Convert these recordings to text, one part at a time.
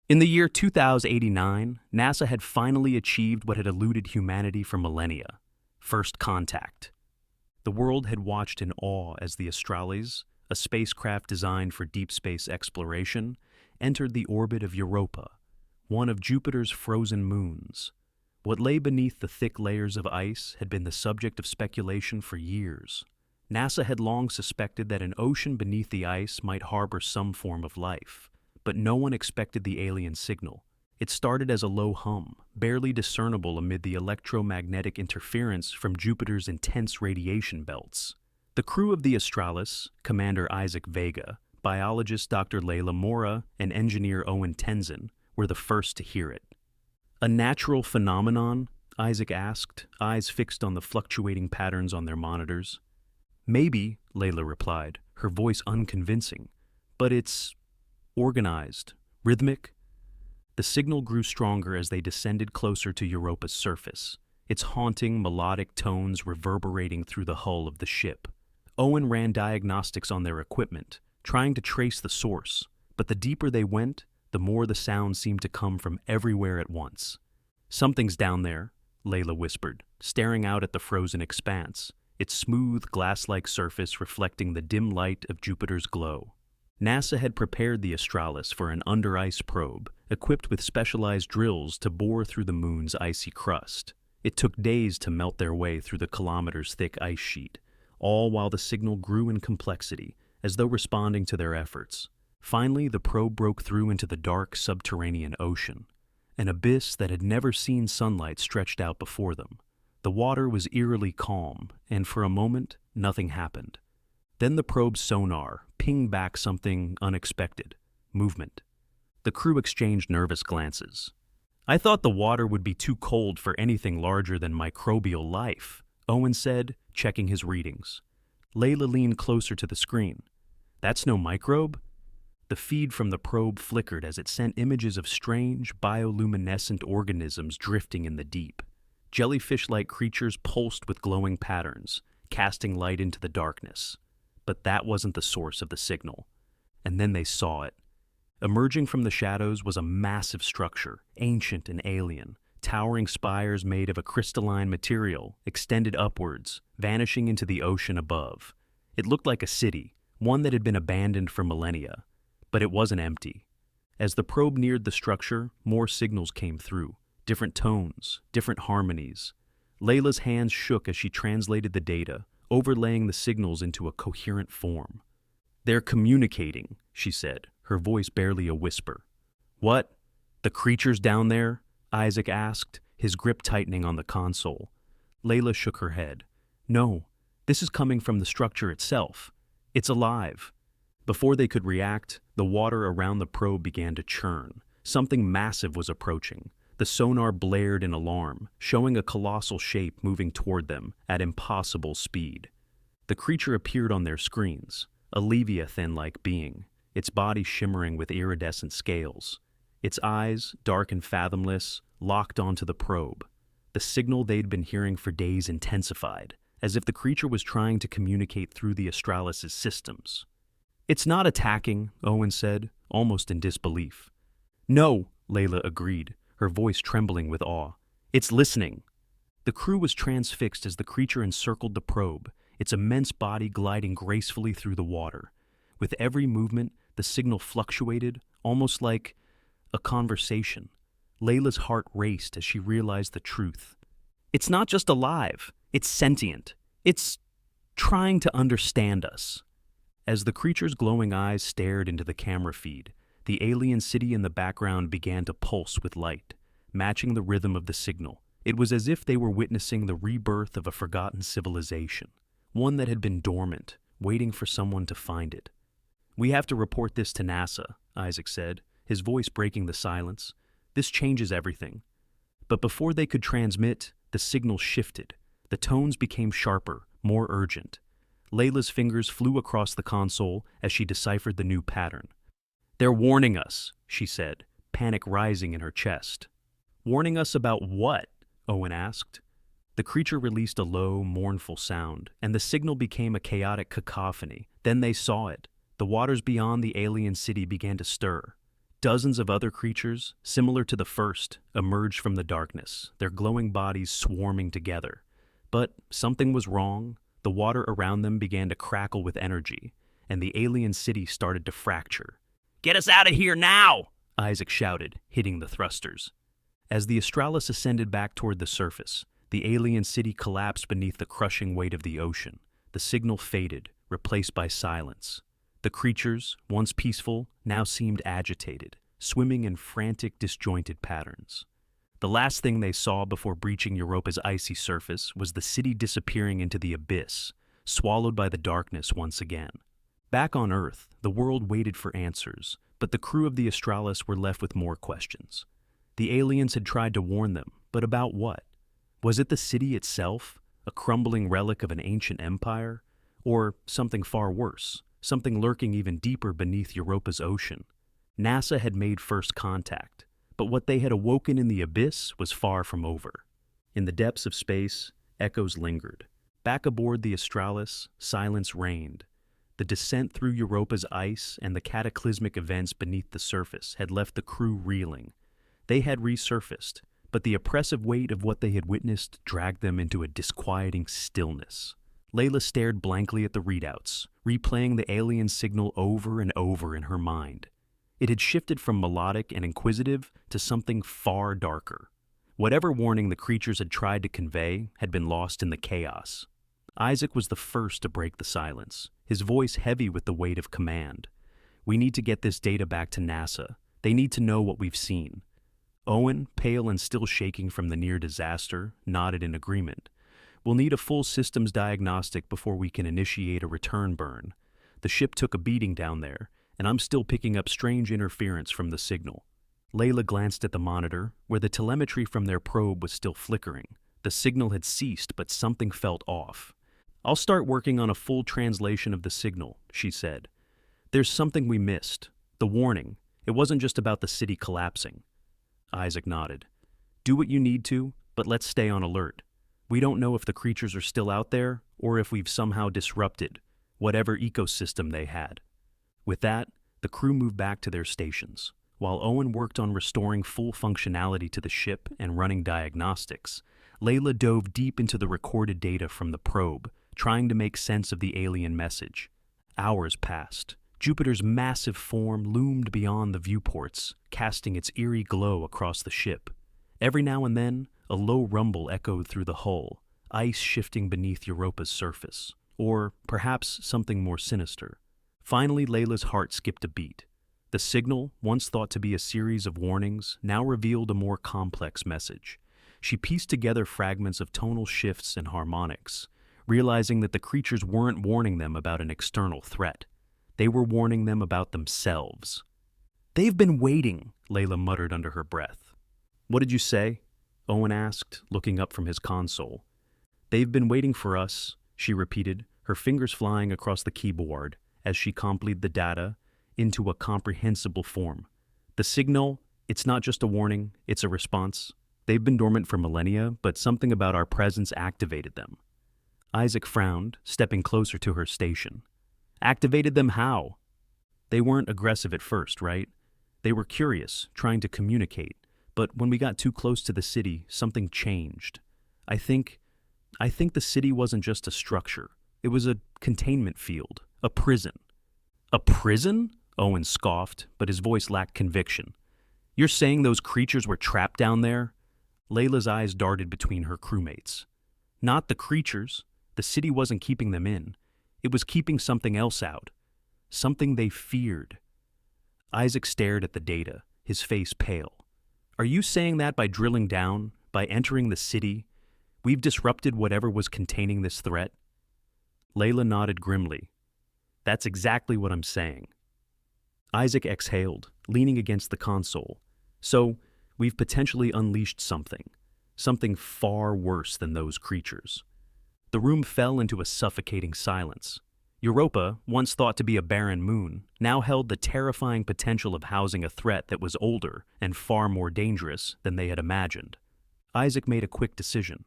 In the year 2089, NASA had finally achieved what had eluded humanity for millennia: first contact. The world had watched in awe as the Astralis, a spacecraft designed for deep space exploration, entered the orbit of Europa, one of Jupiter's frozen moons. What lay beneath the thick layers of ice had been the subject of speculation for years. NASA had long suspected that an ocean beneath the ice might harbor some form of life, but no one expected the alien signal. It started as a low hum, barely discernible amid the electromagnetic interference from Jupiter's intense radiation belts. The crew of the Astralis, Commander Isaac Vega, biologist Dr. Layla Mora, and engineer Owen Tenzin, were the first to hear it. "A natural phenomenon?" Isaac asked, eyes fixed on the fluctuating patterns on their monitors. "Maybe," Layla replied, her voice unconvincing, "but it's organized, rhythmic." The signal grew stronger as they descended closer to Europa's surface, its haunting, melodic tones reverberating through the hull of the ship. Owen ran diagnostics on their equipment, trying to trace the source, but the deeper they went, the more the sound seemed to come from everywhere at once. "Something's down there," Layla whispered, staring out at the frozen expanse, its smooth, glass-like surface reflecting the dim light of Jupiter's glow. NASA had prepared the Astralis for an under-ice probe, equipped with specialized drills to bore through the moon's icy crust. It took days to melt their way through the kilometers-thick ice sheet, all while the signal grew in complexity, as though responding to their efforts. Finally, the probe broke through into the dark subterranean ocean, an abyss that had never seen sunlight stretched out before them. The water was eerily calm, and for a moment, nothing happened. Then the probe's sonar pinged back something unexpected: movement. The crew exchanged nervous glances. "I thought the water would be too cold for anything larger than microbial life," Owen said, checking his readings. Layla leaned closer to the screen. "That's no microbe?" The feed from the probe flickered as it sent images of strange, bioluminescent organisms drifting in the deep. Jellyfish-like creatures pulsed with glowing patterns, casting light into the darkness. But that wasn't the source of the signal. And then they saw it. Emerging from the shadows was a massive structure, ancient and alien. Towering spires made of a crystalline material extended upwards, vanishing into the ocean above. It looked like a city, one that had been abandoned for millennia. But it wasn't empty. As the probe neared the structure, more signals came through, different tones, different harmonies. Layla's hands shook as she translated the data, overlaying the signals into a coherent form. "They're communicating," she said, her voice barely a whisper. "What? The creatures down there?" Isaac asked, his grip tightening on the console. Layla shook her head. "No, this is coming from the structure itself. It's alive." Before they could react, the water around the probe began to churn. Something massive was approaching. The sonar blared in alarm, showing a colossal shape moving toward them at impossible speed. The creature appeared on their screens, a leviathan-like being, its body shimmering with iridescent scales. Its eyes, dark and fathomless, locked onto the probe. The signal they'd been hearing for days intensified, as if the creature was trying to communicate through the Astralis' systems. "It's not attacking," Owen said, almost in disbelief. "No," Layla agreed, her voice trembling with awe. "It's listening." The crew was transfixed as the creature encircled the probe, its immense body gliding gracefully through the water. With every movement, the signal fluctuated, almost like a conversation. Layla's heart raced as she realized the truth. "It's not just alive, it's sentient. It's trying to understand us." As the creature's glowing eyes stared into the camera feed, the alien city in the background began to pulse with light, matching the rhythm of the signal. It was as if they were witnessing the rebirth of a forgotten civilization, one that had been dormant, waiting for someone to find it. "We have to report this to NASA," Isaac said, his voice breaking the silence. "This changes everything." But before they could transmit, the signal shifted. The tones became sharper, more urgent. Layla's fingers flew across the console as she deciphered the new pattern. "They're warning us," she said, panic rising in her chest. "Warning us about what?" Owen asked. The creature released a low, mournful sound, and the signal became a chaotic cacophony. Then they saw it. The waters beyond the alien city began to stir. Dozens of other creatures, similar to the first, emerged from the darkness, their glowing bodies swarming together. But something was wrong. The water around them began to crackle with energy, and the alien city started to fracture. "Get us out of here now!" Isaac shouted, hitting the thrusters. As the Astralis ascended back toward the surface, the alien city collapsed beneath the crushing weight of the ocean. The signal faded, replaced by silence. The creatures, once peaceful, now seemed agitated, swimming in frantic, disjointed patterns. The last thing they saw before breaching Europa's icy surface was the city disappearing into the abyss, swallowed by the darkness once again. Back on Earth, the world waited for answers, but the crew of the Astralis were left with more questions. The aliens had tried to warn them, but about what? Was it the city itself, a crumbling relic of an ancient empire? Or something far worse, something lurking even deeper beneath Europa's ocean? NASA had made first contact, but what they had awoken in the abyss was far from over. In the depths of space, echoes lingered. Back aboard the Astralis, silence reigned. The descent through Europa's ice and the cataclysmic events beneath the surface had left the crew reeling. They had resurfaced, but the oppressive weight of what they had witnessed dragged them into a disquieting stillness. Layla stared blankly at the readouts, replaying the alien signal over and over in her mind. It had shifted from melodic and inquisitive to something far darker. Whatever warning the creatures had tried to convey had been lost in the chaos. Isaac was the first to break the silence, his voice heavy with the weight of command. "We need to get this data back to NASA. They need to know what we've seen." Owen, pale and still shaking from the near disaster, nodded in agreement. "We'll need a full systems diagnostic before we can initiate a return burn. The ship took a beating down there, and I'm still picking up strange interference from the signal." Layla glanced at the monitor, where the telemetry from their probe was still flickering. The signal had ceased, but something felt off. "I'll start working on a full translation of the signal," she said. "There's something we missed. The warning. It wasn't just about the city collapsing." Isaac nodded. "Do what you need to, but let's stay on alert. We don't know if the creatures are still out there, or if we've somehow disrupted whatever ecosystem they had." With that, the crew moved back to their stations. While Owen worked on restoring full functionality to the ship and running diagnostics, Layla dove deep into the recorded data from the probe, trying to make sense of the alien message. Hours passed. Jupiter's massive form loomed beyond the viewports, casting its eerie glow across the ship. Every now and then, a low rumble echoed through the hull, ice shifting beneath Europa's surface. Or perhaps something more sinister. Finally, Layla's heart skipped a beat. The signal, once thought to be a series of warnings, now revealed a more complex message. She pieced together fragments of tonal shifts and harmonics, realizing that the creatures weren't warning them about an external threat. They were warning them about themselves. "They've been waiting," Layla muttered under her breath. "What did you say?" Owen asked, looking up from his console. "They've been waiting for us," she repeated, her fingers flying across the keyboard as she completed the data into a comprehensible form. "The signal, it's not just a warning, it's a response. They've been dormant for millennia, but something about our presence activated them." Isaac frowned, stepping closer to her station. "Activated them how?" "They weren't aggressive at first, right? They were curious, trying to communicate, but when we got too close to the city, something changed. I think the city wasn't just a structure. It was a containment field, a prison." "A prison?" Owen scoffed, but his voice lacked conviction. "You're saying those creatures were trapped down there?" Layla's eyes darted between her crewmates. "Not the creatures. The city wasn't keeping them in. It was keeping something else out. Something they feared." Isaac stared at the data, his face pale. "Are you saying that by drilling down, by entering the city, we've disrupted whatever was containing this threat?" Layla nodded grimly. "That's exactly what I'm saying." Isaac exhaled, leaning against the console. "So, we've potentially unleashed something far worse than those creatures." The room fell into a suffocating silence. Europa, once thought to be a barren moon, now held the terrifying potential of housing a threat that was older and far more dangerous than they had imagined. Isaac made a quick decision.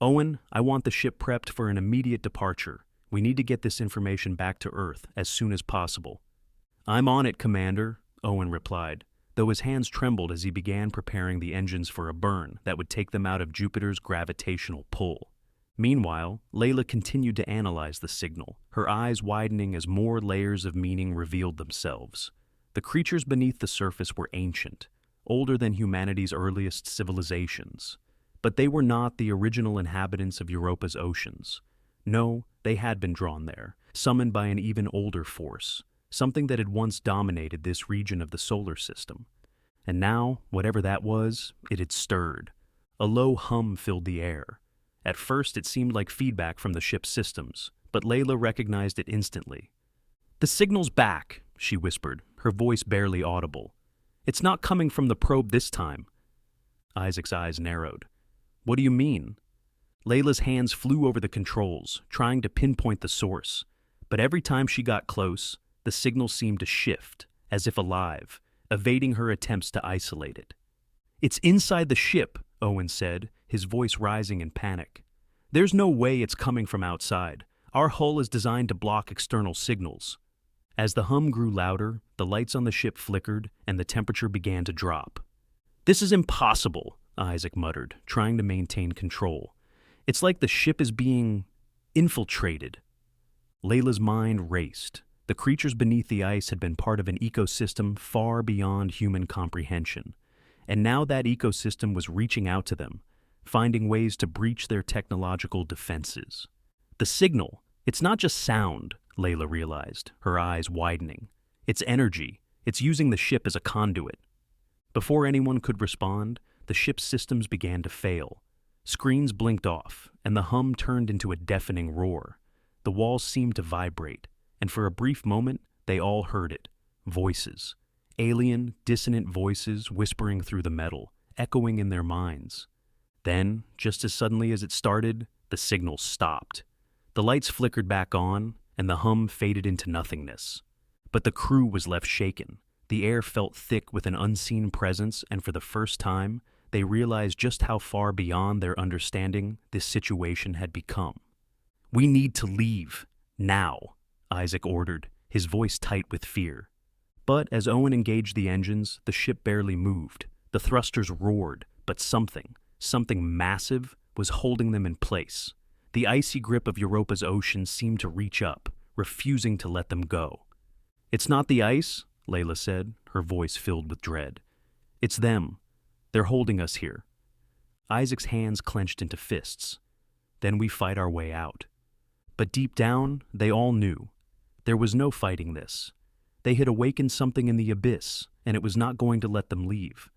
"Owen, I want the ship prepped for an immediate departure. We need to get this information back to Earth as soon as possible." "I'm on it, Commander," Owen replied. though his hands trembled as he began preparing the engines for a burn that would take them out of Jupiter's gravitational pull. Meanwhile, Layla continued to analyze the signal, her eyes widening as more layers of meaning revealed themselves. The creatures beneath the surface were ancient, older than humanity's earliest civilizations. But they were not the original inhabitants of Europa's oceans. No, they had been drawn there, summoned by an even older force, something that had once dominated this region of the solar system. And now, whatever that was, it had stirred. A low hum filled the air. At first, it seemed like feedback from the ship's systems, but Layla recognized it instantly. "The signal's back," she whispered, her voice barely audible. "It's not coming from the probe this time." Isaac's eyes narrowed. "What do you mean?" Layla's hands flew over the controls, trying to pinpoint the source. But every time she got close, the signal seemed to shift, as if alive, evading her attempts to isolate it. "It's inside the ship," Owen said, his voice rising in panic. "There's no way it's coming from outside. Our hull is designed to block external signals." As the hum grew louder, the lights on the ship flickered and the temperature began to drop. "This is impossible," Isaac muttered, trying to maintain control. "It's like the ship is being infiltrated." Layla's mind raced. The creatures beneath the ice had been part of an ecosystem far beyond human comprehension. And now that ecosystem was reaching out to them, finding ways to breach their technological defenses. The signal, it's not just sound, Layla realized, her eyes widening. It's energy. It's using the ship as a conduit. Before anyone could respond, the ship's systems began to fail. Screens blinked off, and the hum turned into a deafening roar. The walls seemed to vibrate, and for a brief moment, they all heard it. Voices. Alien, dissonant voices whispering through the metal, echoing in their minds. Then, just as suddenly as it started, the signal stopped. The lights flickered back on, and the hum faded into nothingness. But the crew was left shaken. The air felt thick with an unseen presence, and for the first time, they realized just how far beyond their understanding this situation had become. "We need to leave. Now," Isaac ordered, his voice tight with fear. But as Owen engaged the engines, the ship barely moved. The thrusters roared, but something massive, was holding them in place. The icy grip of Europa's ocean seemed to reach up, refusing to let them go. "It's not the ice," Layla said, her voice filled with dread. "It's them. They're holding us here." Isaac's hands clenched into fists. "Then we fight our way out." But deep down, they all knew. There was no fighting this. They had awakened something in the abyss, and it was not going to let them leave.